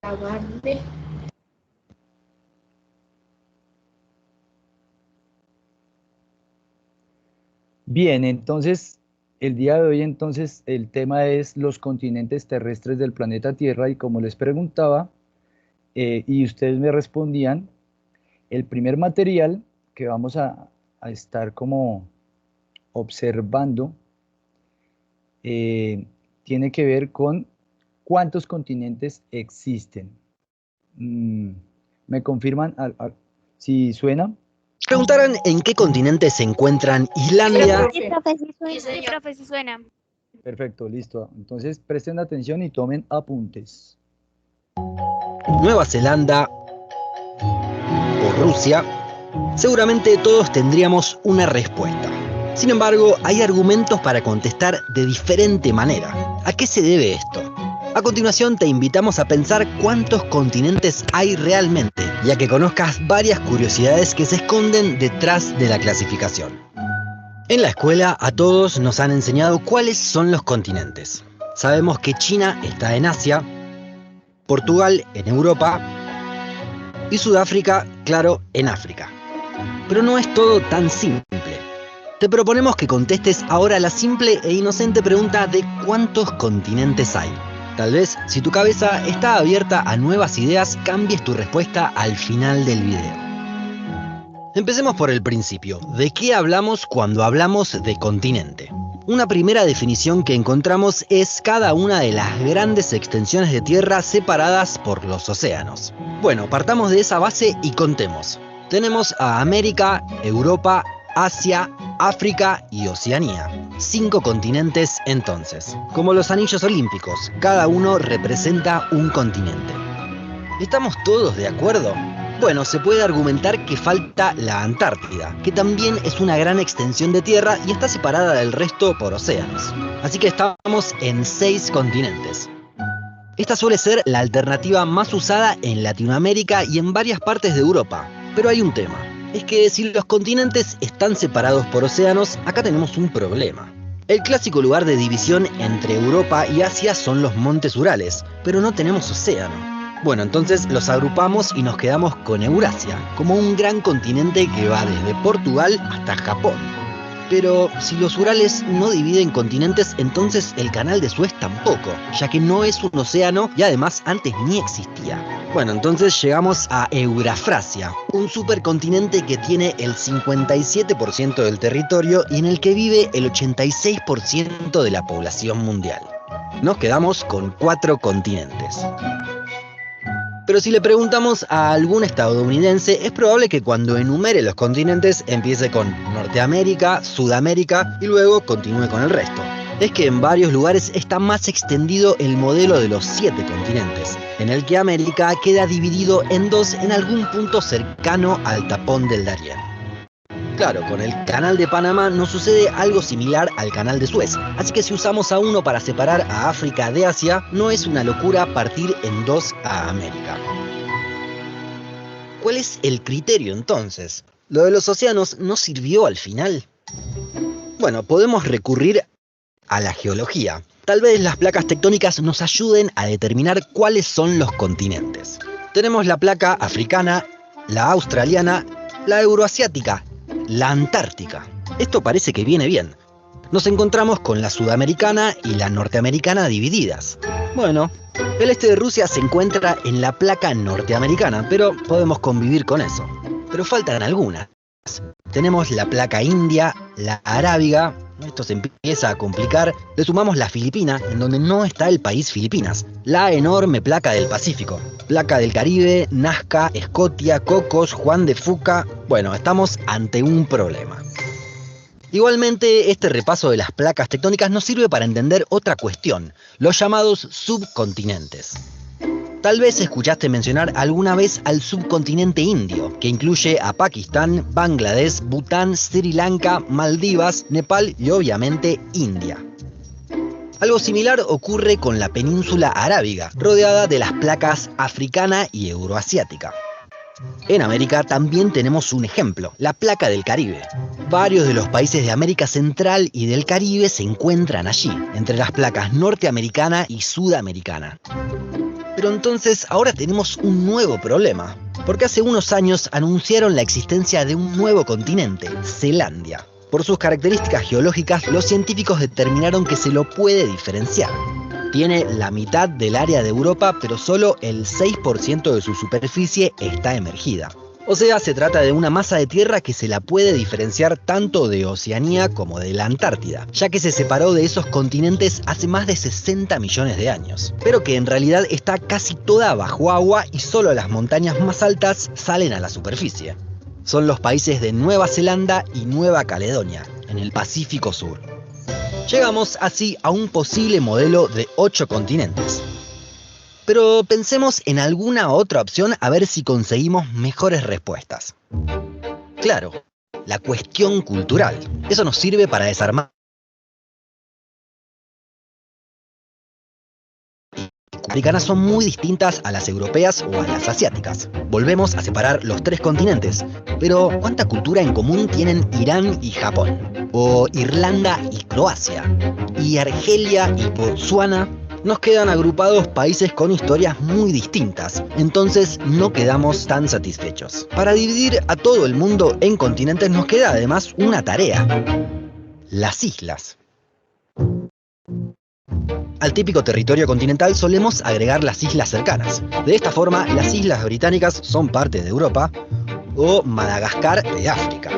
Grabando. Bien, entonces, el día de hoy, entonces, el tema es los continentes terrestres del planeta Tierra y como les preguntaba, y ustedes me respondían, el primer material que vamos a estar como observando eh, tiene que ver con cuántos continentes existen. Mm, ¿Me confirman si suena? Preguntaron en qué continente se encuentran Islandia, Sí, señor. Profe, sí suena. Perfecto, listo. Entonces presten atención y tomen apuntes. Nueva Zelanda o Rusia. Seguramente todos tendríamos una respuesta. Sin embargo, hay argumentos para contestar de diferente manera. ¿A qué se debe esto? A continuación te invitamos a pensar cuántos continentes hay realmente y a que conozcas varias curiosidades que se esconden detrás de la clasificación. En la escuela a todos nos han enseñado cuáles son los continentes. Sabemos que China está en Asia, Portugal en Europa y Sudáfrica, claro, en África. Pero no es todo tan simple. Te proponemos que contestes ahora la simple e inocente pregunta de ¿cuántos continentes hay? Tal vez, si tu cabeza está abierta a nuevas ideas, cambies tu respuesta al final del video. Empecemos por el principio. ¿De qué hablamos cuando hablamos de continente? Una primera definición que encontramos es cada una de las grandes extensiones de tierra separadas por los océanos. Bueno, partamos de esa base y contemos. Tenemos a América, Europa, Asia, África y Oceanía. 5 continentes entonces. Como los anillos olímpicos, cada uno representa un continente. ¿Estamos todos de acuerdo? Bueno, se puede argumentar que falta la Antártida, que también es una gran extensión de tierra y está separada del resto por océanos. Así que estamos en 6 continentes. Esta suele ser la alternativa más usada en Latinoamérica y en varias partes de Europa. Pero hay un tema. Es que si los continentes están separados por océanos, acá tenemos un problema. El clásico lugar de división entre Europa y Asia son los montes Urales, pero no tenemos océano. Bueno, entonces los agrupamos y nos quedamos con Eurasia, como un gran continente que va desde Portugal hasta Japón. Pero si los Urales no dividen continentes, entonces el canal de Suez tampoco, ya que no es un océano y además antes ni existía. Bueno, entonces llegamos a Eurafrasia, un supercontinente que tiene el 57% del territorio y en el que vive el 86% de la población mundial. Nos quedamos con 4 continentes. Pero si le preguntamos a algún estadounidense, es probable que cuando enumere los continentes empiece con Norteamérica, Sudamérica y luego continúe con el resto. Es que en varios lugares está más extendido el modelo de los 7 continentes, en el que América queda dividido en 2 en algún punto cercano al tapón del Darién. Claro, con el canal de Panamá nos sucede algo similar al canal de Suez, así que si usamos a uno para separar a África de Asia, no es una locura partir en 2 a América. ¿Cuál es el criterio entonces? ¿Lo de los océanos no sirvió al final? Bueno, podemos recurrir a la geología. Tal vez las placas tectónicas nos ayuden a determinar cuáles son los continentes. Tenemos la placa africana, la australiana, la euroasiática, la antártica. Esto parece que viene bien. Nos encontramos con la sudamericana y la norteamericana divididas. Bueno, el este de Rusia se encuentra en la placa norteamericana, pero podemos convivir con eso. Pero faltan algunas. Tenemos la placa india, la arábiga, esto se empieza a complicar. Le sumamos la filipina, en donde no está el país Filipinas. La enorme placa del Pacífico. Placa del Caribe, Nazca, Escotia, Cocos, Juan de Fuca. Bueno, estamos ante un problema. Igualmente, este repaso de las placas tectónicas nos sirve para entender otra cuestión, los llamados subcontinentes. Tal vez escuchaste mencionar alguna vez al subcontinente indio, que incluye a Pakistán, Bangladesh, Bután, Sri Lanka, Maldivas, Nepal y obviamente India. Algo similar ocurre con la península arábiga, rodeada de las placas africana y euroasiática. En América también tenemos un ejemplo, la placa del Caribe. Varios de los países de América Central y del Caribe se encuentran allí, entre las placas norteamericana y sudamericana. Pero entonces ahora tenemos un nuevo problema, porque hace unos años anunciaron la existencia de un nuevo continente, Zelandia. Por sus características geológicas, los científicos determinaron que se lo puede diferenciar. Tiene la mitad del área de Europa, pero solo el 6% de su superficie está emergida. O sea, se trata de una masa de tierra que se la puede diferenciar tanto de Oceanía como de la Antártida, ya que se separó de esos continentes hace más de 60 millones de años, pero que en realidad está casi toda bajo agua y solo las montañas más altas salen a la superficie. Son los países de Nueva Zelanda y Nueva Caledonia, en el Pacífico Sur. Llegamos así a un posible modelo de 8 continentes. Pero pensemos en alguna otra opción a ver si conseguimos mejores respuestas. Claro, la cuestión cultural. Eso nos sirve para desarmar. Las africanas son muy distintas a las europeas o a las asiáticas. Volvemos a separar los 3 continentes. Pero, ¿cuánta cultura en común tienen Irán y Japón? ¿O Irlanda y Croacia? ¿Y Argelia y Botsuana? Nos quedan agrupados países con historias muy distintas, entonces no quedamos tan satisfechos. Para dividir a todo el mundo en continentes nos queda además una tarea: las islas. Al típico territorio continental solemos agregar las islas cercanas. De esta forma, las islas británicas son parte de Europa o Madagascar de África.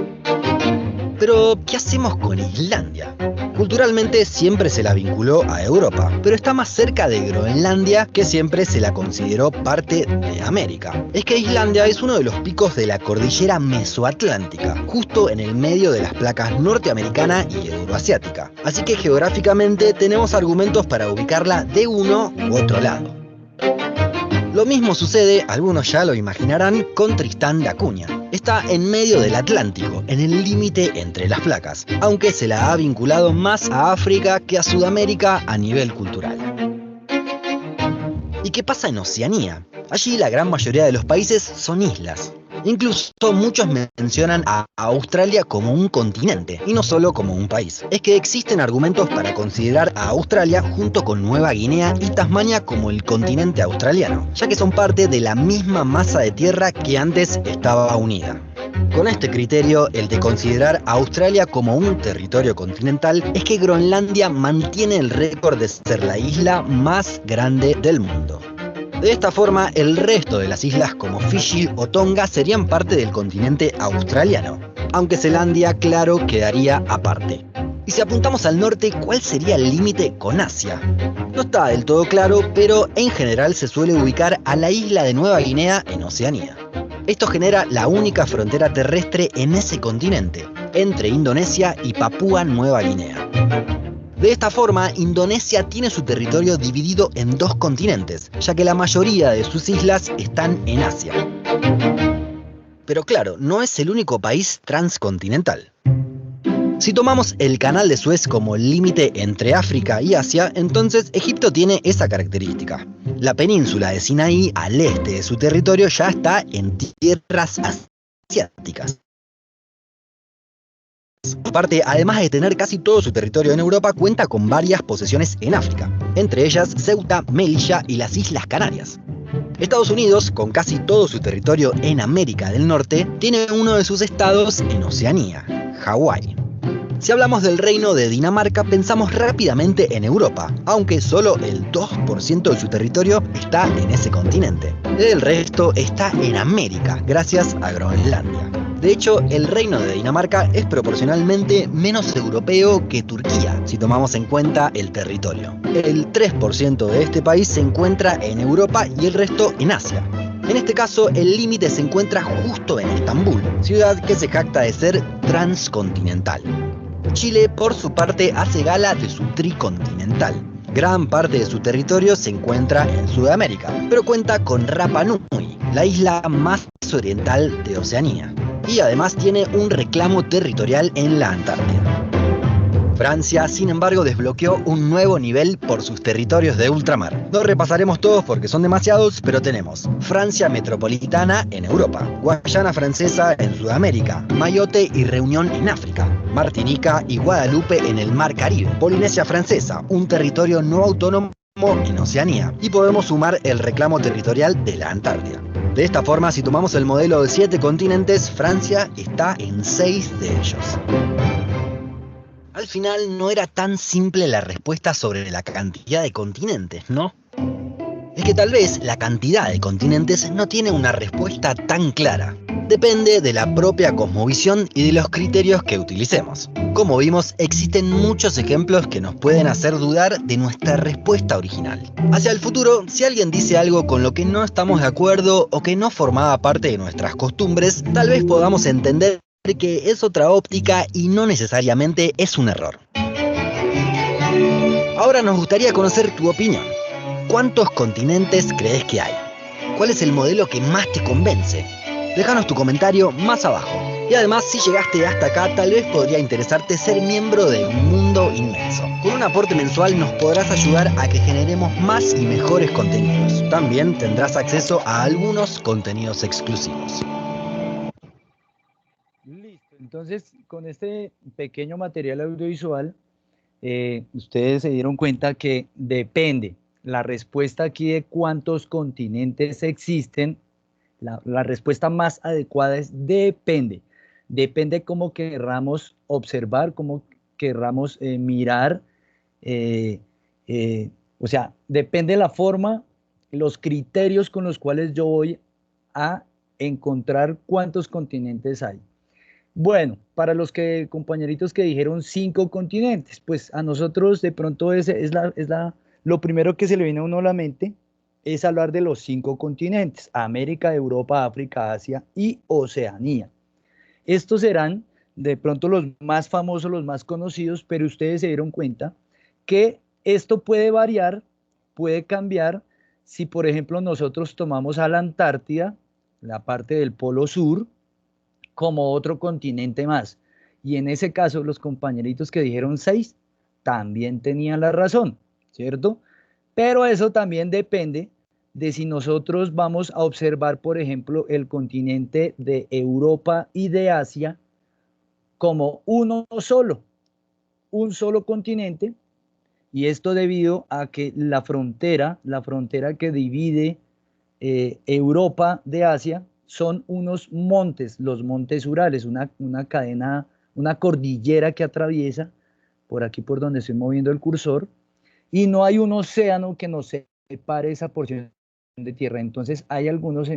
Pero, ¿qué hacemos con Islandia? Culturalmente siempre se la vinculó a Europa, pero está más cerca de Groenlandia, que siempre se la consideró parte de América. Es que Islandia es uno de los picos de la cordillera mesoatlántica, justo en el medio de las placas norteamericana y euroasiática. Así que geográficamente tenemos argumentos para ubicarla de uno u otro lado. Lo mismo sucede, algunos ya lo imaginarán, con Tristán da Cunha. Está en medio del Atlántico, en el límite entre las placas, aunque se la ha vinculado más a África que a Sudamérica a nivel cultural. ¿Y qué pasa en Oceanía? Allí la gran mayoría de los países son islas. Incluso muchos mencionan a Australia como un continente, y no solo como un país. Es que existen argumentos para considerar a Australia junto con Nueva Guinea y Tasmania como el continente australiano, ya que son parte de la misma masa de tierra que antes estaba unida. Con este criterio, el de considerar a Australia como un territorio continental, es que Groenlandia mantiene el récord de ser la isla más grande del mundo. De esta forma, el resto de las islas como Fiyi o Tonga serían parte del continente australiano, aunque Zelandia, claro, quedaría aparte. Y si apuntamos al norte, ¿cuál sería el límite con Asia? No está del todo claro, pero en general se suele ubicar a la isla de Nueva Guinea en Oceanía. Esto genera la única frontera terrestre en ese continente, entre Indonesia y Papúa Nueva Guinea. De esta forma, Indonesia tiene su territorio dividido en 2 continentes, ya que la mayoría de sus islas están en Asia. Pero claro, no es el único país transcontinental. Si tomamos el Canal de Suez como límite entre África y Asia, entonces Egipto tiene esa característica. La península de Sinaí, al este de su territorio, ya está en tierras asiáticas. Aparte, además de tener casi todo su territorio en Europa, cuenta con varias posesiones en África, entre ellas Ceuta, Melilla y las Islas Canarias. Estados Unidos, con casi todo su territorio en América del Norte, tiene uno de sus estados en Oceanía, Hawái. Si hablamos del reino de Dinamarca, pensamos rápidamente en Europa, aunque solo el 2% de su territorio está en ese continente. El resto está en América, gracias a Groenlandia. De hecho, el reino de Dinamarca es proporcionalmente menos europeo que Turquía, si tomamos en cuenta el territorio. El 3% de este país se encuentra en Europa y el resto en Asia. En este caso, el límite se encuentra justo en Estambul, ciudad que se jacta de ser transcontinental. Chile, por su parte, hace gala de su tricontinental. Gran parte de su territorio se encuentra en Sudamérica, pero cuenta con Rapa Nui, la isla más oriental de Oceanía. Y además tiene un reclamo territorial en la Antártida. Francia, sin embargo, desbloqueó un nuevo nivel por sus territorios de ultramar. No repasaremos todos porque son demasiados, pero tenemos Francia metropolitana en Europa, Guayana Francesa en Sudamérica, Mayotte y Reunión en África, Martinica y Guadalupe en el Mar Caribe, Polinesia Francesa, un territorio no autónomo en Oceanía, y podemos sumar el reclamo territorial de la Antártida. De esta forma, si tomamos el modelo de 7 continentes, Francia está en 6 de ellos. Al final no era tan simple la respuesta sobre la cantidad de continentes, ¿no? Es que tal vez la cantidad de continentes no tiene una respuesta tan clara. Depende de la propia cosmovisión y de los criterios que utilicemos. Como vimos, existen muchos ejemplos que nos pueden hacer dudar de nuestra respuesta original. Hacia el futuro, si alguien dice algo con lo que no estamos de acuerdo o que no formaba parte de nuestras costumbres, tal vez podamos entender que es otra óptica y no necesariamente es un error. Ahora nos gustaría conocer tu opinión. ¿Cuántos continentes crees que hay? ¿Cuál es el modelo que más te convence? Déjanos tu comentario más abajo. Y además, si llegaste hasta acá, tal vez podría interesarte ser miembro de Un Mundo Inmenso. Con un aporte mensual nos podrás ayudar a que generemos más y mejores contenidos. También tendrás acceso a algunos contenidos exclusivos. Listo. Entonces, con este pequeño material audiovisual, ustedes se dieron cuenta que depende. La respuesta aquí de cuántos continentes existen, la respuesta más adecuada es depende. Depende cómo querramos observar, cómo querramos mirar. eh, o sea, depende la forma, los criterios con los cuales yo voy a encontrar cuántos continentes hay. Bueno, para los compañeritos que dijeron 5 continentes, pues a nosotros de pronto lo primero que se le viene a uno a la mente es hablar de los 5 continentes: América, Europa, África, Asia y Oceanía. Estos serán de pronto los más famosos, los más conocidos, pero ustedes se dieron cuenta que esto puede variar, puede cambiar si, por ejemplo, nosotros tomamos a la Antártida, la parte del Polo Sur, como otro continente más. Y en ese caso, los compañeritos que dijeron 6 también tenían la razón, ¿cierto? Pero eso también depende de si nosotros vamos a observar, por ejemplo, el continente de Europa y de Asia como uno solo, un solo continente, y esto debido a que la frontera que divide Europa de Asia son unos montes, los montes Urales, una cadena, una cordillera que atraviesa por aquí por donde estoy moviendo el cursor, y no hay un océano que nos separe esa porción de tierra. Entonces hay algunos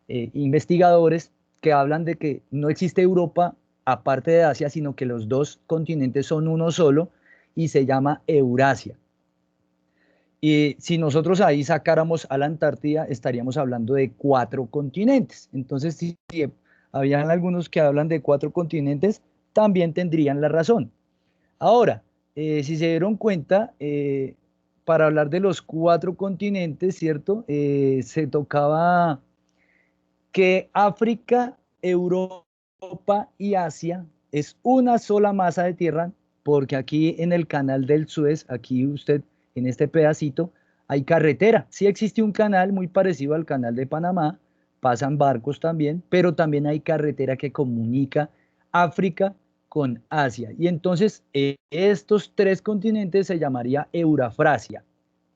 investigadores que hablan de que no existe Europa aparte de Asia, sino que los dos continentes son uno solo y se llama Eurasia. Y si nosotros ahí sacáramos a la Antártida, estaríamos hablando de 4 continentes. Entonces, si habían algunos que hablan de 4 continentes, también tendrían la razón. Ahora, si se dieron cuenta, para hablar de los 4 continentes, ¿cierto? Se tocaba que África, Europa y Asia es una sola masa de tierra, porque aquí en el canal del Suez, aquí usted, en este pedacito, hay carretera. Sí existe un canal muy parecido al canal de Panamá, pasan barcos también, pero también hay carretera que comunica África con Asia. Y entonces estos 3 continentes se llamaría Eurafrasia.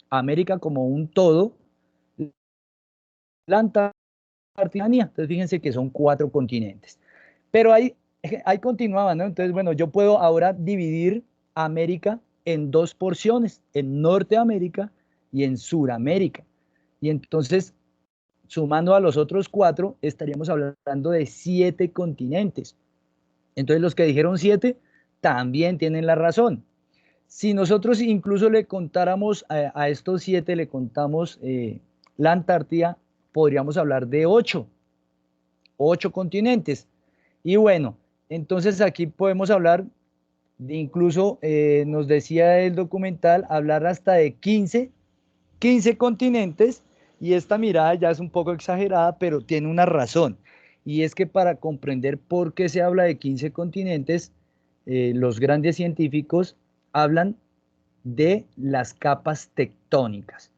América como un todo, la Antártida. Entonces fíjense que son 4 continentes. Pero ahí continuaba, ¿no? Entonces, bueno, yo puedo ahora dividir América en 2 porciones, en Norteamérica y en Suramérica. Y entonces, sumando a los otros 4, estaríamos hablando de 7 continentes. Entonces, los que dijeron 7 también tienen la razón. Si nosotros incluso le contáramos a estos 7, le contamos la Antártida, podríamos hablar de 8 continentes. Y bueno, entonces aquí podemos hablar, incluso nos decía el documental, hablar hasta de 15 continentes, y esta mirada ya es un poco exagerada, pero tiene una razón. Y es que para comprender por qué se habla de 15 continentes, los grandes científicos hablan de las capas tectónicas.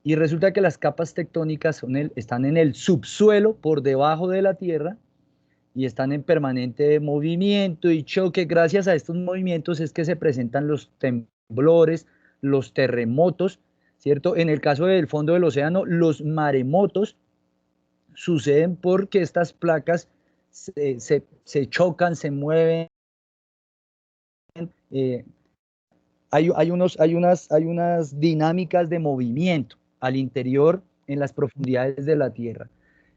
Y resulta que las capas tectónicas están en el subsuelo, por debajo de la Tierra, y están en permanente movimiento y choque. Gracias a estos movimientos es que se presentan los temblores, los terremotos, ¿cierto? En el caso del fondo del océano, los maremotos suceden porque estas placas se chocan, se mueven. eh, hay unas dinámicas de movimiento al interior en las profundidades de la Tierra.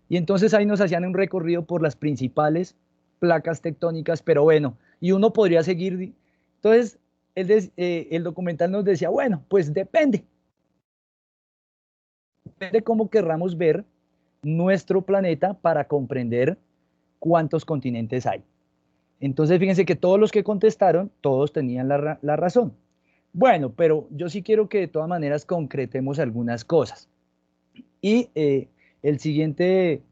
Y entonces ahí nos hacían un recorrido por las principales placas tectónicas, pero bueno, y uno podría seguir. Entonces, el documental nos decía, bueno, pues depende de cómo querramos ver nuestro planeta para comprender cuántos continentes hay. Entonces, fíjense que todos los que contestaron, todos tenían la razón. Bueno, pero yo sí quiero que de todas maneras concretemos algunas cosas. Y el siguiente,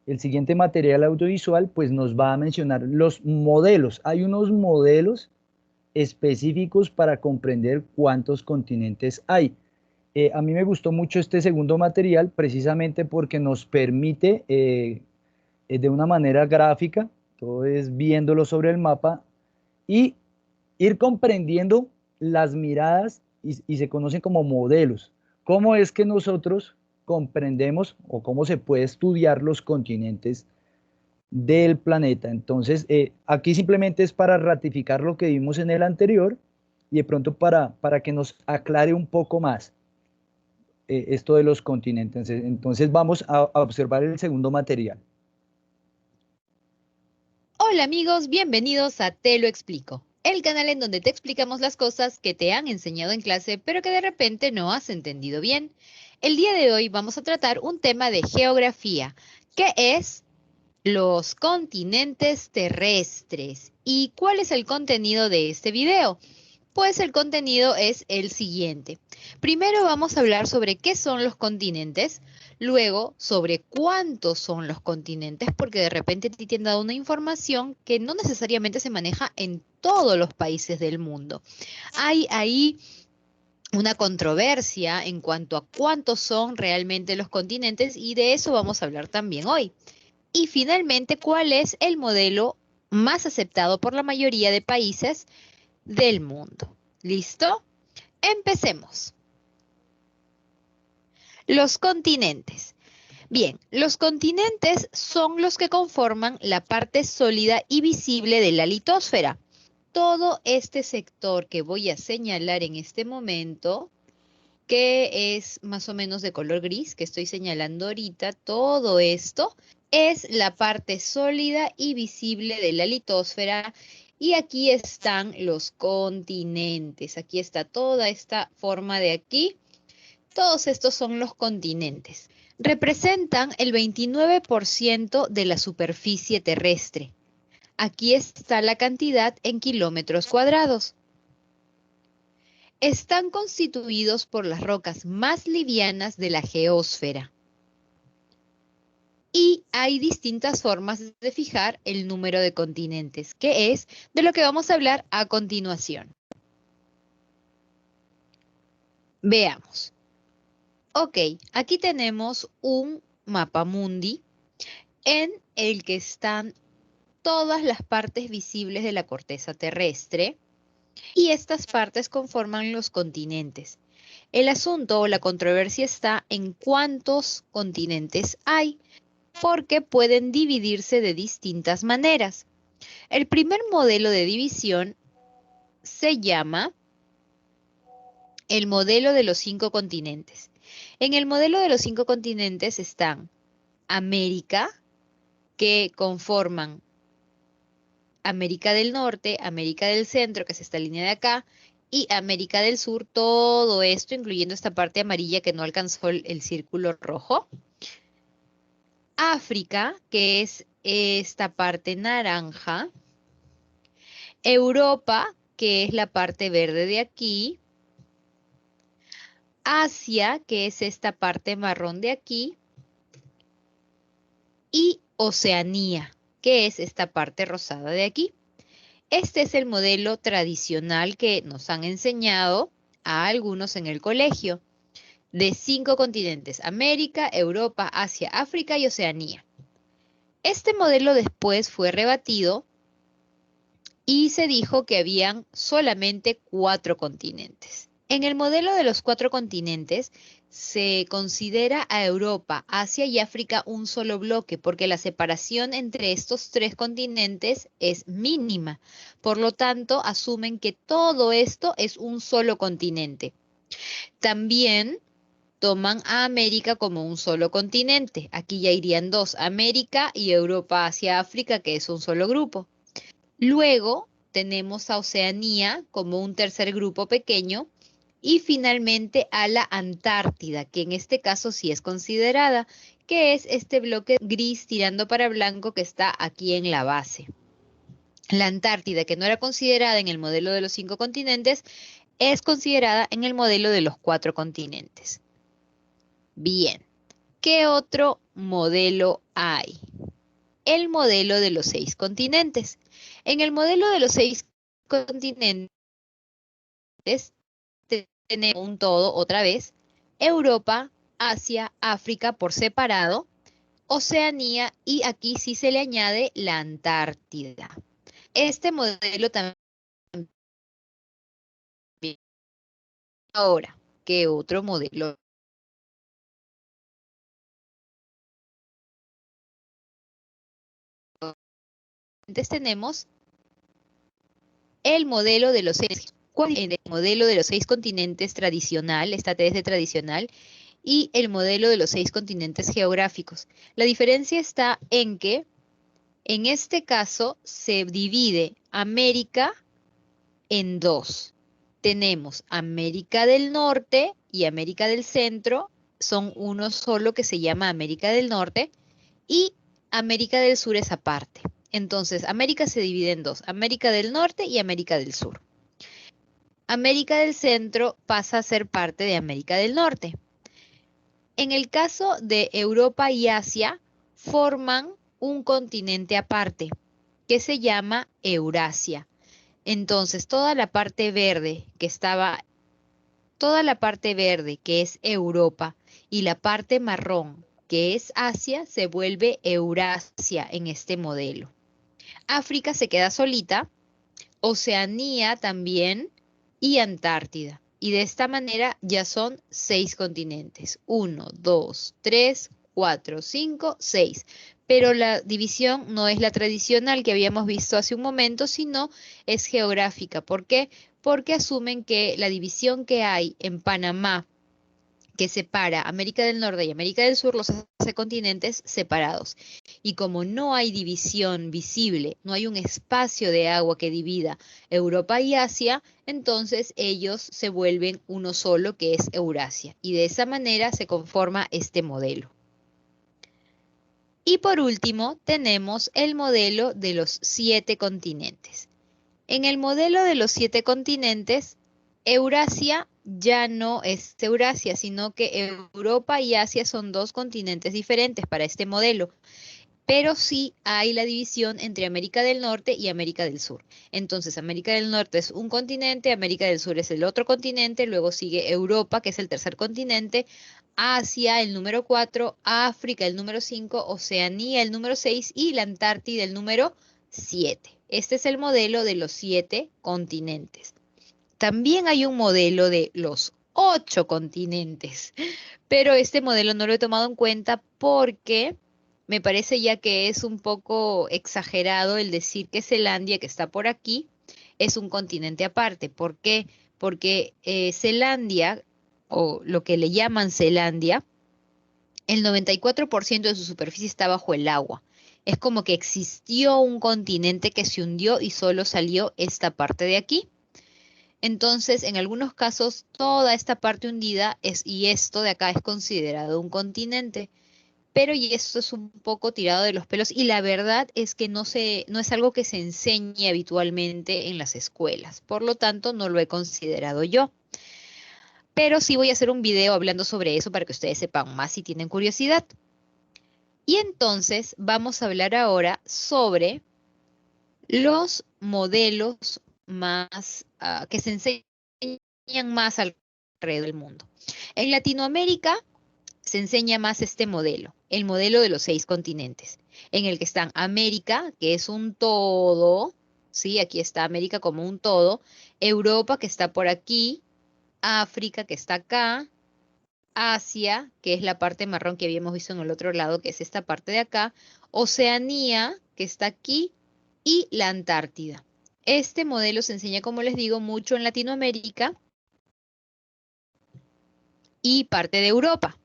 el siguiente material audiovisual pues nos va a mencionar los modelos. Hay unos modelos específicos para comprender cuántos continentes hay. A mí me gustó mucho este segundo material precisamente porque nos permite de una manera gráfica, todo es viéndolo sobre el mapa, y ir comprendiendo las miradas y se conocen como modelos. ¿Cómo es que nosotros comprendemos o cómo se puede estudiar los continentes del planeta? Entonces, aquí simplemente es para ratificar lo que vimos en el anterior y de pronto para que nos aclare un poco más esto de los continentes. Entonces, vamos a observar el segundo material. Hola amigos, bienvenidos a Te lo explico, el canal en donde te explicamos las cosas que te han enseñado en clase pero que de repente no has entendido bien. El día de hoy vamos a tratar un tema de geografía, que es los continentes terrestres. ¿Y cuál es el contenido de este video? Pues el contenido es el siguiente. Primero vamos a hablar sobre qué son los continentes, luego sobre cuántos son los continentes, porque de repente te han dado una información que no necesariamente se maneja en todos los países del mundo. Hay ahí una controversia en cuanto a cuántos son realmente los continentes y de eso vamos a hablar también hoy. Y finalmente, ¿cuál es el modelo más aceptado por la mayoría de países del mundo? ¿Listo? Empecemos. Los continentes. Bien, los continentes son los que conforman la parte sólida y visible de la litosfera. Todo este sector que voy a señalar en este momento, que es más o menos de color gris, que estoy señalando ahorita, todo esto es la parte sólida y visible de la litosfera. Y aquí están los continentes. Aquí está toda esta forma de aquí. Todos estos son los continentes. Representan el 29% de la superficie terrestre. Aquí está la cantidad en kilómetros cuadrados. Están constituidos por las rocas más livianas de la geósfera. Y hay distintas formas de fijar el número de continentes, que es de lo que vamos a hablar a continuación. Veamos. Ok, aquí tenemos un mapa mundi en el que están todas las partes visibles de la corteza terrestre y estas partes conforman los continentes. El asunto o la controversia está en cuántos continentes hay, porque pueden dividirse de distintas maneras. El primer modelo de división se llama el modelo de los 5 continentes. En el modelo de los 5 continentes están América, que conforman América del Norte, América del Centro, que es esta línea de acá, y América del Sur, todo esto, incluyendo esta parte amarilla que no alcanzó el círculo rojo. África, que es esta parte naranja. Europa, que es la parte verde de aquí. Asia, que es esta parte marrón de aquí. Y Oceanía, que es esta parte rosada de aquí. Este es el modelo tradicional que nos han enseñado a algunos en el colegio, de 5 continentes: América, Europa, Asia, África y Oceanía. Este modelo después fue rebatido y se dijo que habían solamente 4 continentes. En el modelo de los 4 continentes se considera a Europa, Asia y África un solo bloque porque la separación entre estos 3 continentes es mínima. Por lo tanto, asumen que todo esto es un solo continente. También toman a América como un solo continente. Aquí ya irían 2, América y Europa, Asia, África, que es un solo grupo. Luego tenemos a Oceanía como un tercer grupo pequeño y finalmente a la Antártida, que en este caso sí es considerada, que es este bloque gris tirando para blanco que está aquí en la base. La Antártida, que no era considerada en el modelo de los 5 continentes, es considerada en el modelo de los 4 continentes. Bien, ¿qué otro modelo hay? El modelo de los 6 continentes. En el modelo de los 6 continentes tenemos un todo otra vez, Europa, Asia, África por separado, Oceanía y aquí sí se le añade la Antártida. Este modelo también. Ahora, ¿qué otro modelo? Entonces tenemos el modelo de los 6, el modelo de los 6 continentes tradicional, esta TS tradicional, y el modelo de los 6 continentes geográficos. La diferencia está en que en este caso se divide América en 2. Tenemos América del Norte y América del Centro, son uno solo que se llama América del Norte, y América del Sur es aparte. Entonces, América se divide en 2, América del Norte y América del Sur. América del Centro pasa a ser parte de América del Norte. En el caso de Europa y Asia, forman un continente aparte que se llama Eurasia. Entonces, toda la parte verde que es Europa y la parte marrón que es Asia se vuelve Eurasia en este modelo. África se queda solita, Oceanía también y Antártida. Y de esta manera ya son 6 continentes. 1, 2, 3, 4, 5, 6. Pero la división no es la tradicional que habíamos visto hace un momento, sino es geográfica. ¿Por qué? Porque asumen que la división que hay en Panamá, que separa América del Norte y América del Sur, los hace continentes separados. Y como no hay división visible, no hay un espacio de agua que divida Europa y Asia, entonces ellos se vuelven uno solo, que es Eurasia. Y de esa manera se conforma este modelo. Y por último, tenemos el modelo de los 7 continentes. En el modelo de los 7 continentes, Eurasia ya no es Eurasia, sino que Europa y Asia son 2 continentes diferentes para este modelo. Pero sí hay la división entre América del Norte y América del Sur. Entonces, América del Norte es un continente, América del Sur es el otro continente, luego sigue Europa, que es el tercer continente, Asia, el número 4, África, el número 5, Oceanía, el número 6 y la Antártida, el número 7. Este es el modelo de los 7 continentes. También hay un modelo de los 8 continentes, pero este modelo no lo he tomado en cuenta porque me parece ya que es un poco exagerado el decir que Zelandia, que está por aquí, es un continente aparte. ¿Por qué? Porque Zelandia, o lo que le llaman Zelandia, el 94% de su superficie está bajo el agua. Es como que existió un continente que se hundió y solo salió esta parte de aquí. Entonces, en algunos casos, toda esta parte hundida y esto de acá es considerado un continente. Pero y esto es un poco tirado de los pelos y la verdad es que no es algo que se enseñe habitualmente en las escuelas. Por lo tanto, no lo he considerado yo. Pero sí voy a hacer un video hablando sobre eso para que ustedes sepan más si tienen curiosidad. Y entonces vamos a hablar ahora sobre los modelos más que se enseñan más alrededor del mundo. En Latinoamérica se enseña más este modelo, el modelo de los 6 continentes, en el que están América, que es un todo, ¿sí? Aquí está América como un todo, Europa, que está por aquí, África, que está acá, Asia, que es la parte marrón que habíamos visto en el otro lado, que es esta parte de acá, Oceanía, que está aquí, y la Antártida. Este modelo se enseña, como les digo, mucho en Latinoamérica y parte de Europa.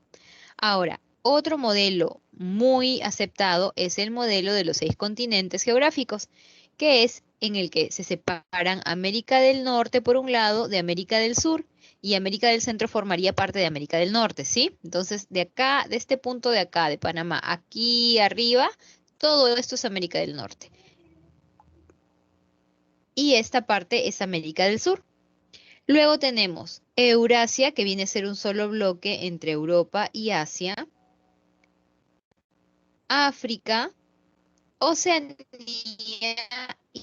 Ahora, otro modelo muy aceptado es el modelo de los 6 continentes geográficos, que es en el que se separan América del Norte por un lado de América del Sur, y América del Centro formaría parte de América del Norte, ¿sí? Entonces, de acá, de este punto de acá, de Panamá, aquí arriba, todo esto es América del Norte. Y esta parte es América del Sur. Luego tenemos Eurasia, que viene a ser un solo bloque entre Europa y Asia, África, Oceanía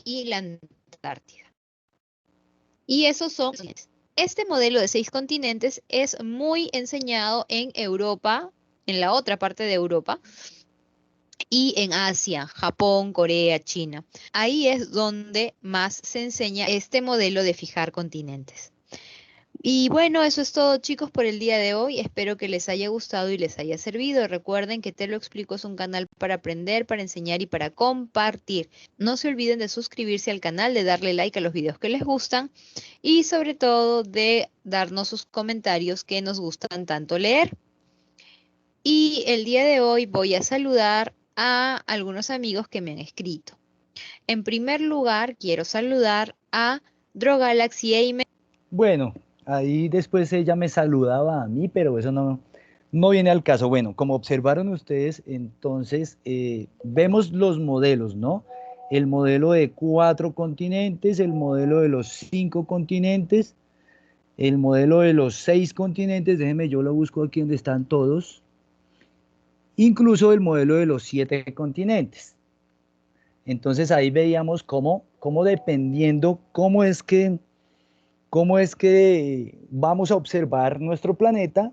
y la Antártida. Y esos son... Este modelo de 6 continentes es muy enseñado en Europa, en la otra parte de Europa, y en Asia, Japón, Corea, China. Ahí es donde más se enseña este modelo de fijar continentes. Y bueno, eso es todo, chicos, por el día de hoy. Espero que les haya gustado y les haya servido. Recuerden que Te lo explico es un canal para aprender, para enseñar y para compartir. No se olviden de suscribirse al canal, de darle like a los videos que les gustan y sobre todo de darnos sus comentarios que nos gustan tanto leer. Y el día de hoy voy a saludar a algunos amigos que me han escrito. En primer lugar, quiero saludar a Drogalaxy Aime. Bueno, ahí después ella me saludaba a mí, pero eso no viene al caso. Bueno, como observaron ustedes, entonces vemos los modelos, ¿no? El modelo de 4 continentes, el modelo de los 5 continentes, el modelo de los 6 continentes, déjenme, yo lo busco aquí donde están todos, incluso el modelo de los 7 continentes. Entonces ahí veíamos cómo dependiendo cómo es que vamos a observar nuestro planeta,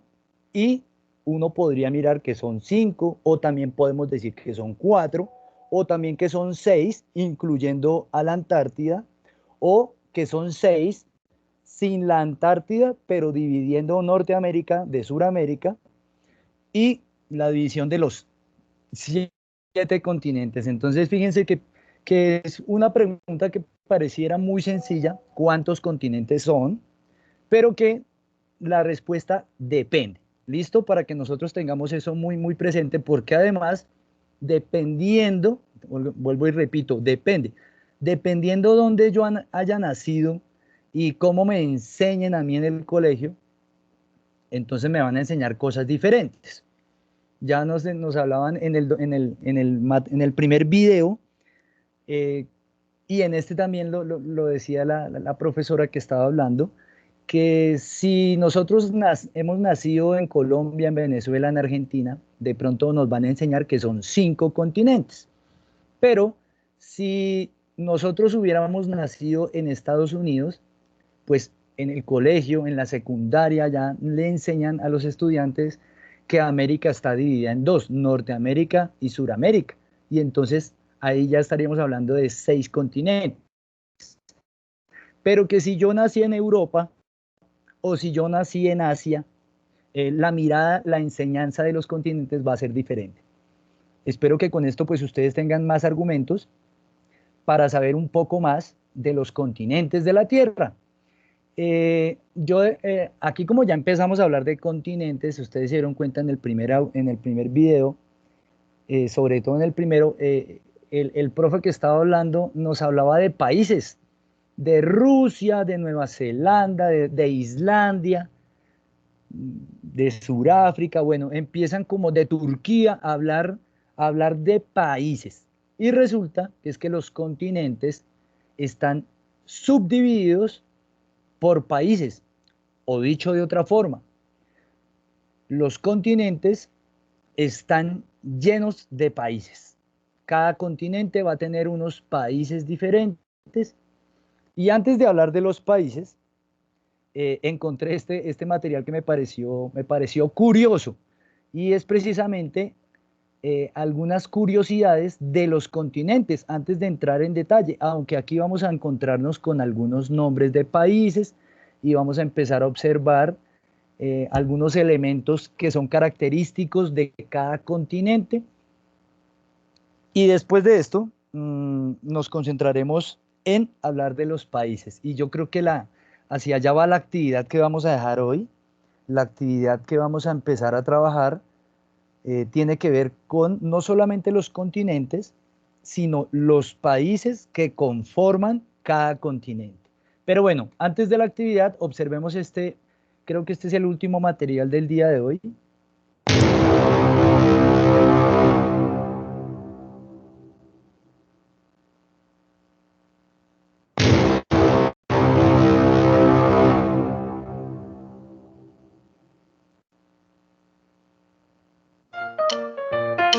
y uno podría mirar que son 5, o también podemos decir que son 4, o también que son 6, incluyendo a la Antártida, o que son 6 sin la Antártida, pero dividiendo Norteamérica de Suramérica, y la división de los 7 continentes. Entonces, fíjense que es una pregunta que pareciera muy sencilla, ¿cuántos continentes son? Pero que la respuesta depende. ¿Listo? Para que nosotros tengamos eso muy presente, porque además, dependiendo, vuelvo y repito, dependiendo dónde yo haya nacido y cómo me enseñen a mí en el colegio, entonces me van a enseñar cosas diferentes. Ya nos hablaban en el primer video, y en este también lo decía la profesora que estaba hablando, que si nosotros hemos nacido en Colombia, en Venezuela, en Argentina, de pronto nos van a enseñar que son 5 continentes. Pero si nosotros hubiéramos nacido en Estados Unidos, pues en el colegio, en la secundaria, ya le enseñan a los estudiantes que América está dividida en 2, Norteamérica y Suramérica. Y entonces ahí ya estaríamos hablando de 6 continentes. Pero que si yo nací en Europa, o si yo nací en Asia, la mirada, la enseñanza de los continentes va a ser diferente. Espero que con esto pues ustedes tengan más argumentos para saber un poco más de los continentes de la Tierra. Aquí, como ya empezamos a hablar de continentes, ustedes se dieron cuenta en el primer video, sobre todo en el primero, el profe que estaba hablando nos hablaba de países, de Rusia, de Nueva Zelanda, de Islandia, de Sudáfrica. Bueno, empiezan como de Turquía a hablar de países, y resulta que es que los continentes están subdivididos por países, o dicho de otra forma, los continentes están llenos de países. Cada continente va a tener unos países diferentes. Y antes de hablar de los países, encontré este material que me pareció curioso, y es precisamente algunas curiosidades de los continentes antes de entrar en detalle, aunque aquí vamos a encontrarnos con algunos nombres de países y vamos a empezar a observar algunos elementos que son característicos de cada continente. Y después de esto, nos concentraremos en hablar de los países. Y yo creo que hacia allá va la actividad que vamos a dejar hoy. La actividad que vamos a empezar a trabajar tiene que ver con no solamente los continentes, sino los países que conforman cada continente. Pero bueno, antes de la actividad, observemos creo que este es el último material del día de hoy.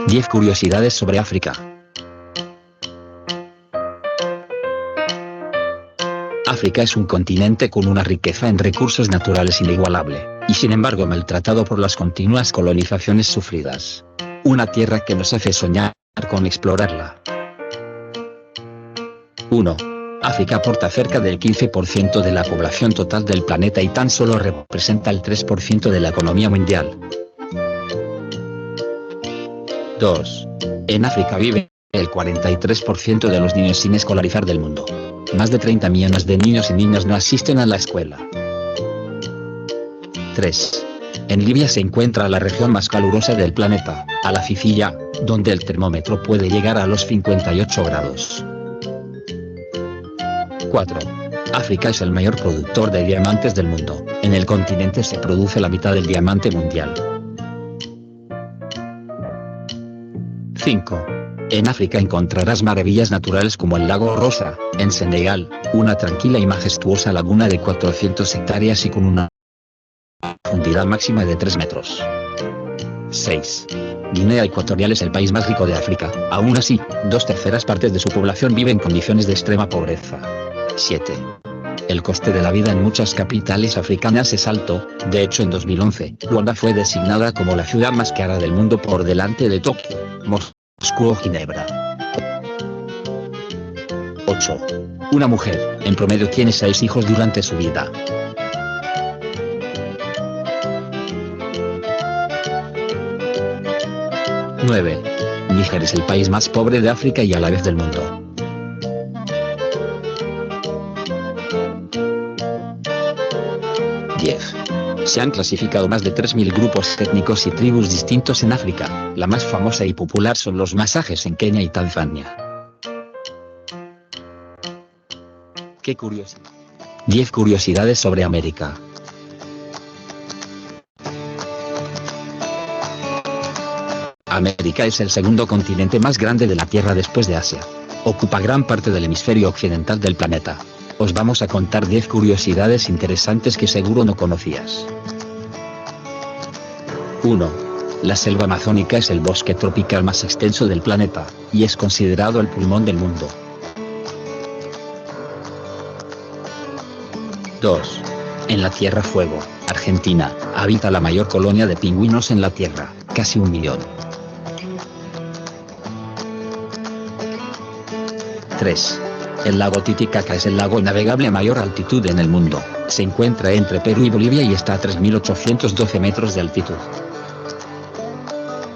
Diez curiosidades sobre África. África es un continente con una riqueza en recursos naturales inigualable, y sin embargo maltratado por las continuas colonizaciones sufridas. Una tierra que nos hace soñar con explorarla. 1. África aporta cerca del 15% de la población total del planeta y tan solo representa el 3% de la economía mundial. 2. En África vive el 43% de los niños sin escolarizar del mundo. Más de 30 millones de niños y niñas no asisten a la escuela. 3. En Libia se encuentra la región más calurosa del planeta, Al Afifiya, donde el termómetro puede llegar a los 58 grados. 4. África es el mayor productor de diamantes del mundo. En el continente se produce la mitad del diamante mundial. 5. En África encontrarás maravillas naturales como el lago Rosa, en Senegal, una tranquila y majestuosa laguna de 400 hectáreas y con una profundidad máxima de 3 metros. 6. Guinea Ecuatorial es el país más rico de África, aún así, 2/3 partes de su población vive en condiciones de extrema pobreza. 7. El coste de la vida en muchas capitales africanas es alto, de hecho en 2011, Luanda fue designada como la ciudad más cara del mundo por delante de Tokio, Moscú o Ginebra. 8. Una mujer, en promedio tiene 6 hijos durante su vida. 9. Níger es el país más pobre de África y a la vez del mundo. 10. Se han clasificado más de 3.000 grupos étnicos y tribus distintos en África. La más famosa y popular son los masajes en Kenia y Tanzania. ¡Qué curioso! 10 curiosidades sobre América. América es el segundo continente más grande de la Tierra después de Asia. Ocupa gran parte del hemisferio occidental del planeta. Os vamos a contar 10 curiosidades interesantes que seguro no conocías. 1. La selva amazónica es el bosque tropical más extenso del planeta, y es considerado el pulmón del mundo. 2. En la Tierra Fuego, Argentina, habita la mayor colonia de pingüinos en la Tierra, casi 1 millón. 3. El lago Titicaca es el lago navegable a mayor altitud en el mundo. Se encuentra entre Perú y Bolivia y está a 3.812 metros de altitud.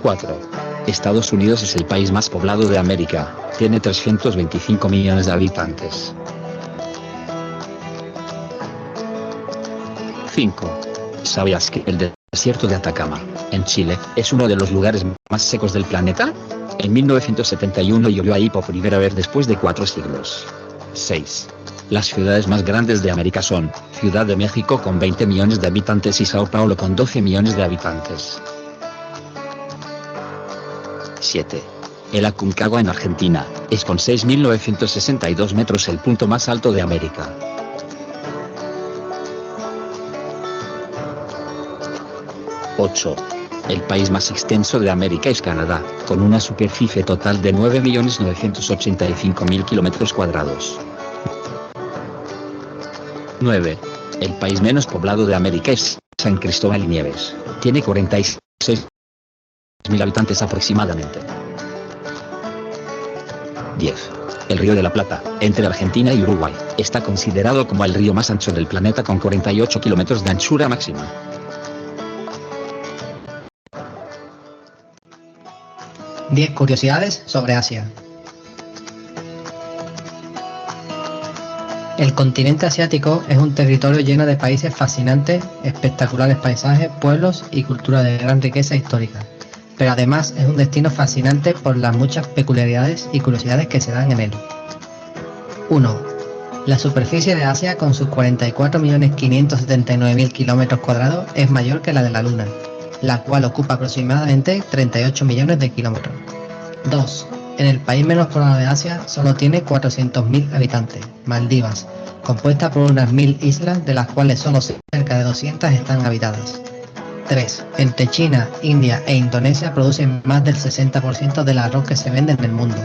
4. Estados Unidos es el país más poblado de América. Tiene 325 millones de habitantes. 5. ¿Sabías que el desierto de Atacama, en Chile, es uno de los lugares más secos del planeta? En 1971 llovió ahí por primera vez después de 4 siglos. 6. Las ciudades más grandes de América son Ciudad de México con 20 millones de habitantes y Sao Paulo con 12 millones de habitantes. 7. El Aconcagua en Argentina, es con 6.962 metros el punto más alto de América. 8. El país más extenso de América es Canadá, con una superficie total de 9.985.000 kilómetros cuadrados. 9. El país menos poblado de América es San Cristóbal y Nieves, tiene 46.000 habitantes aproximadamente. 10. El Río de la Plata, entre Argentina y Uruguay, está considerado como el río más ancho del planeta con 48 kilómetros de anchura máxima. Diez curiosidades sobre Asia. El continente asiático es un territorio lleno de países fascinantes, espectaculares paisajes, pueblos y cultura de gran riqueza histórica, pero además es un destino fascinante por las muchas peculiaridades y curiosidades que se dan en él. 1. La superficie de Asia, con sus 44.579.000 km² es mayor que la de la Luna, la cual ocupa aproximadamente 38 millones de kilómetros. 2. En el país menos poblado de Asia solo tiene 400.000 habitantes, Maldivas, compuesta por unas 1.000 islas, de las cuales solo cerca de 200 están habitadas. 3. Entre China, India e Indonesia producen más del 60% del arroz que se vende en el mundo.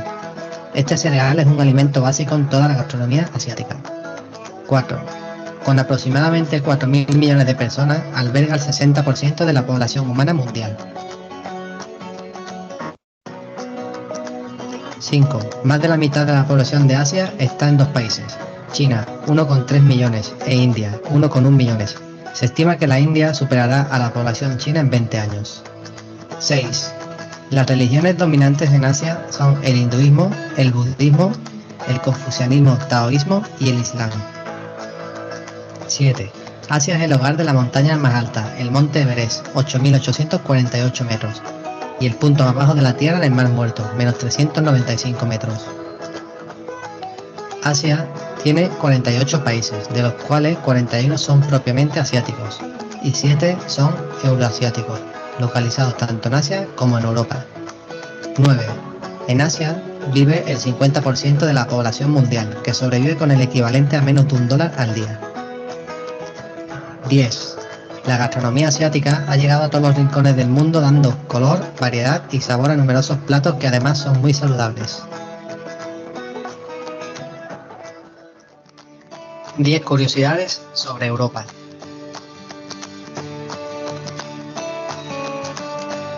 Este cereal es un alimento básico en toda la gastronomía asiática. 4. Con aproximadamente 4.000 millones de personas, alberga el 60% de la población humana mundial. 5. Más de la mitad de la población de Asia está en dos países, China, 1,3 millones, e India, 1,1 millones. Se estima que la India superará a la población china en 20 años. 6. Las religiones dominantes en Asia son el hinduismo, el budismo, el confucianismo, taoísmo y el islam. 7. Asia es el hogar de la montaña más alta, el monte Everest, 8.848 metros, y el punto más bajo de la Tierra en el Mar Muerto, menos 395 metros. Asia tiene 48 países, de los cuales 41 son propiamente asiáticos y 7 son euroasiáticos, localizados tanto en Asia como en Europa. 9. En Asia vive el 50% de la población mundial, que sobrevive con el equivalente a menos de $1 al día. 10. La gastronomía asiática ha llegado a todos los rincones del mundo, dando color, variedad y sabor a numerosos platos que además son muy saludables. 10 curiosidades sobre Europa.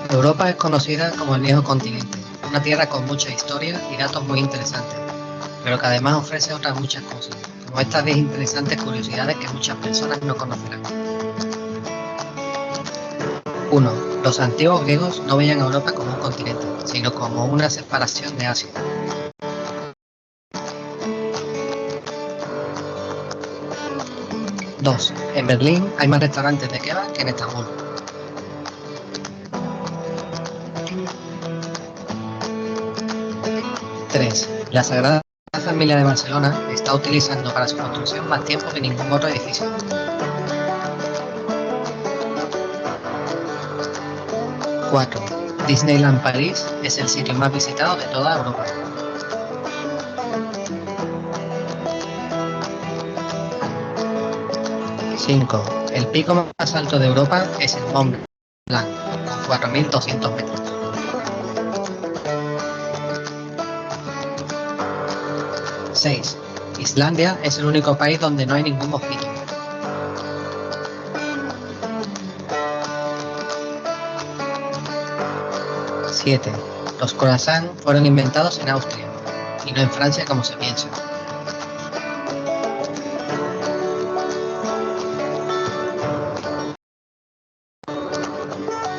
Europa es conocida como el viejo continente, una tierra con mucha historia y datos muy interesantes, pero que además ofrece otras muchas cosas, como estas 10 interesantes curiosidades que muchas personas no conocerán. 1. Los antiguos griegos no veían a Europa como un continente, sino como una separación de Asia. 2. En Berlín hay más restaurantes de kebab que en Estambul. 3. La Sagrada Familia de Barcelona está utilizando para su construcción más tiempo que ningún otro edificio. 4. Disneyland París es el sitio más visitado de toda Europa. 5. El pico más alto de Europa es el Mont Blanc, con 4.200 metros. 6. Islandia es el único país donde no hay ningún mosquito. 7. Los croissants fueron inventados en Austria, y no en Francia como se piensa.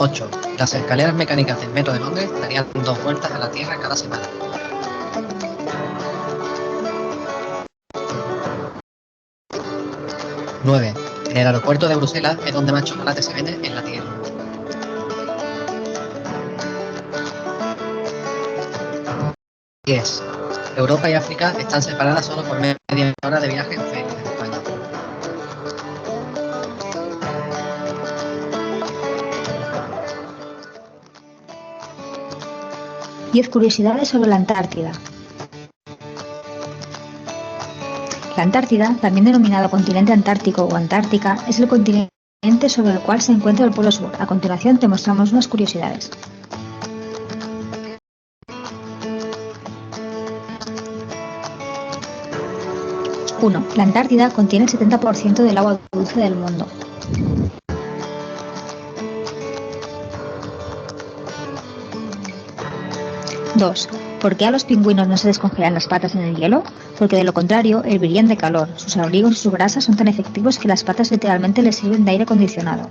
8. Las escaleras mecánicas del metro de Londres darían 2 vueltas a la Tierra cada semana. 9. En el aeropuerto de Bruselas es donde más chocolate se vende en la Tierra. 10. Europa y África están separadas solo por media hora de viaje en ferry desde España. 10 curiosidades sobre la Antártida. La Antártida, también denominado continente antártico o Antártica, es el continente sobre el cual se encuentra el Polo Sur. A continuación te mostramos unas curiosidades. Uno, la Antártida contiene el 70% del agua dulce del mundo. 2. ¿Por qué a los pingüinos no se les congelan las patas en el hielo? Porque de lo contrario, hervirían de calor. Sus abrigos y su grasa son tan efectivos que las patas literalmente les sirven de aire acondicionado.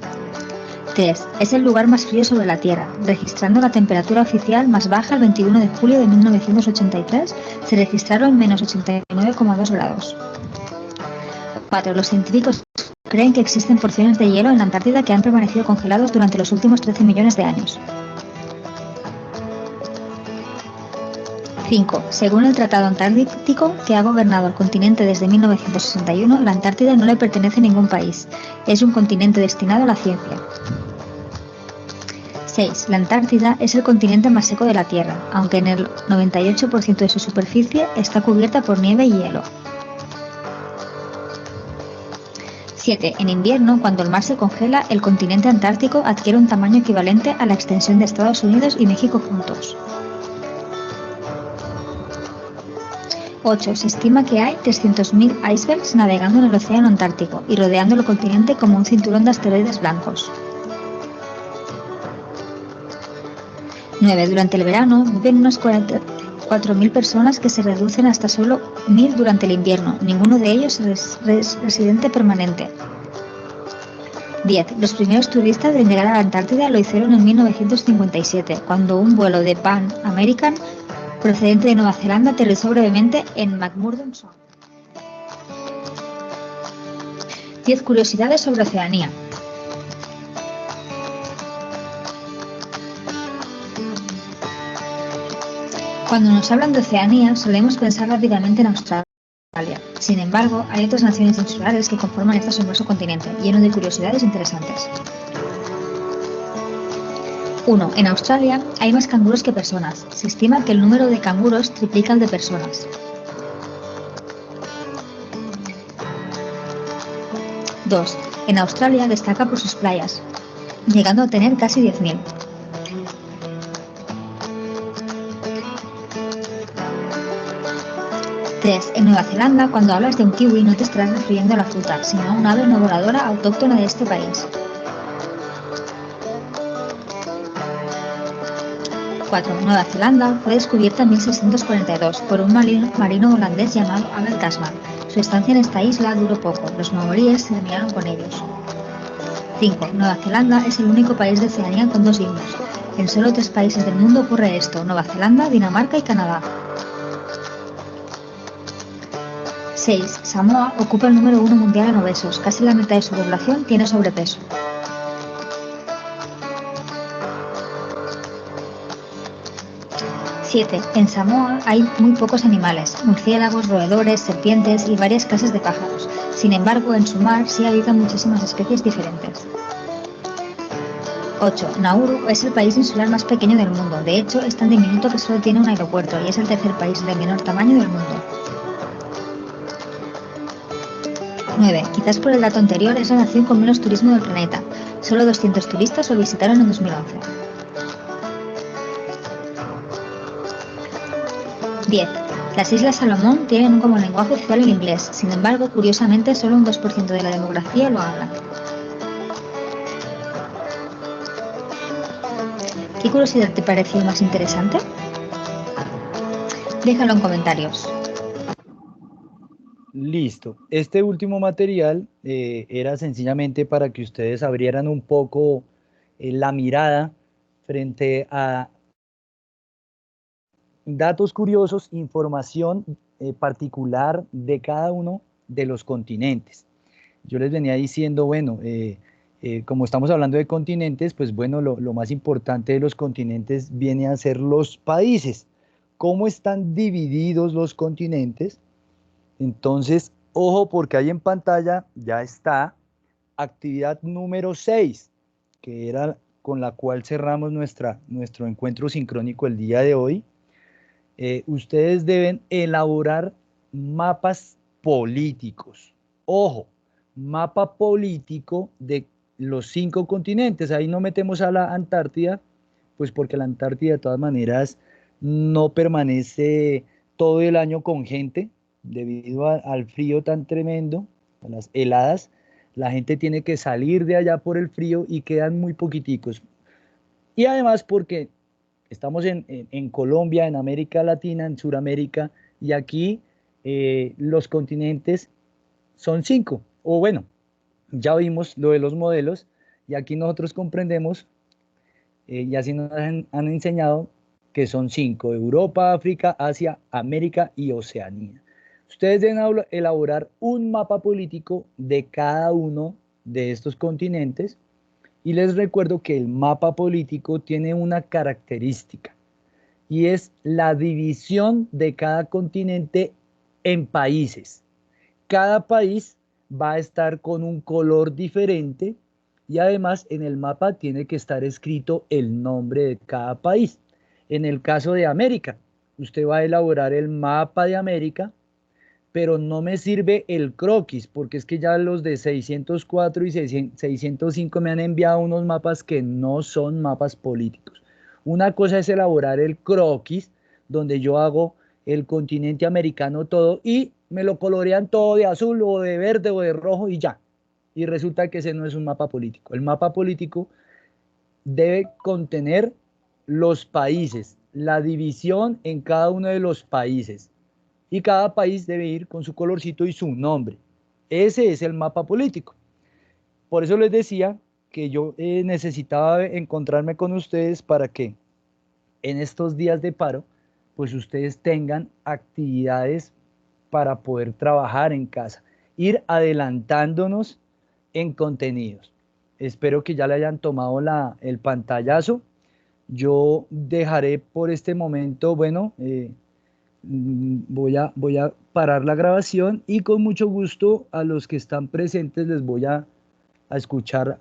3. Es el lugar más frío sobre la Tierra, registrando la temperatura oficial más baja el 21 de julio de 1983, se registraron menos 89,2 grados. 4. Los científicos creen que existen porciones de hielo en la Antártida que han permanecido congelados durante los últimos 13 millones de años. 5. Según el Tratado Antártico, que ha gobernado el continente desde 1961, la Antártida no le pertenece a ningún país. Es un continente destinado a la ciencia. 6. La Antártida es el continente más seco de la Tierra, aunque en el 98% de su superficie está cubierta por nieve y hielo. 7. En invierno, cuando el mar se congela, el continente antártico adquiere un tamaño equivalente a la extensión de Estados Unidos y México juntos. 8. Se estima que hay 300.000 icebergs navegando en el océano Antártico y rodeando el continente como un cinturón de asteroides blancos. 9. Durante el verano viven unas 44.000 personas que se reducen hasta solo 1.000 durante el invierno. Ninguno de ellos es residente permanente. 10. Los primeros turistas en llegar a la Antártida lo hicieron en 1957, cuando un vuelo de Pan American procedente de Nueva Zelanda aterrizó brevemente en McMurdo Sound. 10 curiosidades sobre Oceanía. Cuando nos hablan de Oceanía, solemos pensar rápidamente en Australia. Sin embargo, hay otras naciones insulares que conforman este asombroso continente, lleno de curiosidades interesantes. 1. En Australia hay más canguros que personas. Se estima que el número de canguros triplica el de personas. 2. En Australia destaca por sus playas, llegando a tener casi 10.000. 3. En Nueva Zelanda, cuando hablas de un kiwi no te estarás refiriendo a la fruta, sino a un ave no voladora autóctona de este país. 4. Nueva Zelanda fue descubierta en 1642 por un marino holandés llamado Abel Tasman. Su estancia en esta isla duró poco, los maoríes se aliaron con ellos. 5. Nueva Zelanda es el único país de Oceanía con 2 himnos. En solo 3 países del mundo ocurre esto: Nueva Zelanda, Dinamarca y Canadá. 6. Samoa ocupa el número 1 mundial en obesos. Casi la mitad de su población tiene sobrepeso. 7. En Samoa hay muy pocos animales: murciélagos, roedores, serpientes y varias clases de pájaros. Sin embargo, en su mar sí habitan muchísimas especies diferentes. 8. Nauru es el país insular más pequeño del mundo. De hecho, es tan diminuto que solo tiene un aeropuerto y es el tercer país de menor tamaño del mundo. 9. Quizás por el dato anterior, es la nación con menos turismo del planeta. Solo 200 turistas lo visitaron en 2011. 10. Las Islas Salomón tienen como lenguaje oficial el inglés. Sin embargo, curiosamente, solo un 2% de la demografía lo habla. ¿Qué curiosidad te pareció más interesante? Déjalo en comentarios. Listo. Este último material era sencillamente para que ustedes abrieran un poco la mirada frente a datos curiosos, información particular de cada uno de los continentes. Yo les venía diciendo, bueno, como estamos hablando de continentes, pues bueno, lo más importante de los continentes viene a ser los países. ¿Cómo están divididos los continentes? Entonces, ojo, porque ahí en pantalla ya está actividad número 6, que era con la cual cerramos nuestro encuentro sincrónico el día de hoy. Ustedes deben elaborar mapas políticos. Ojo, mapa político de los 5 continentes. Ahí no metemos a la Antártida, pues porque la Antártida de todas maneras no permanece todo el año con gente, debido al frío tan tremendo, a las heladas. La gente tiene que salir de allá por el frío y quedan muy poquiticos. Y además porque Estamos en Colombia, en América Latina, en Sudamérica, y aquí los continentes son 5. O bueno, ya vimos lo de los modelos, y aquí nosotros comprendemos, y así nos han enseñado, que son 5: Europa, África, Asia, América y Oceanía. Ustedes deben elaborar un mapa político de cada uno de estos continentes, y les recuerdo que el mapa político tiene una característica, y es la división de cada continente en países. Cada país va a estar con un color diferente, y además en el mapa tiene que estar escrito el nombre de cada país. En el caso de América, usted va a elaborar el mapa de América, pero no me sirve el croquis, porque es que ya los de 604 y 605 me han enviado unos mapas que no son mapas políticos. Una cosa es elaborar el croquis, donde yo hago el continente americano todo y me lo colorean todo de azul o de verde o de rojo y ya. Y resulta que ese no es un mapa político. El mapa político debe contener los países, la división en cada uno de los países, y cada país debe ir con su colorcito y su nombre. Ese es el mapa político. Por eso les decía que yo necesitaba encontrarme con ustedes para que en estos días de paro, pues ustedes tengan actividades para poder trabajar en casa, ir adelantándonos en contenidos. Espero que ya le hayan tomado el pantallazo. Yo dejaré por este momento, bueno, voy a parar la grabación, y con mucho gusto a los que están presentes les voy a escuchar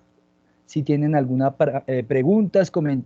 si tienen alguna preguntas, comentarios.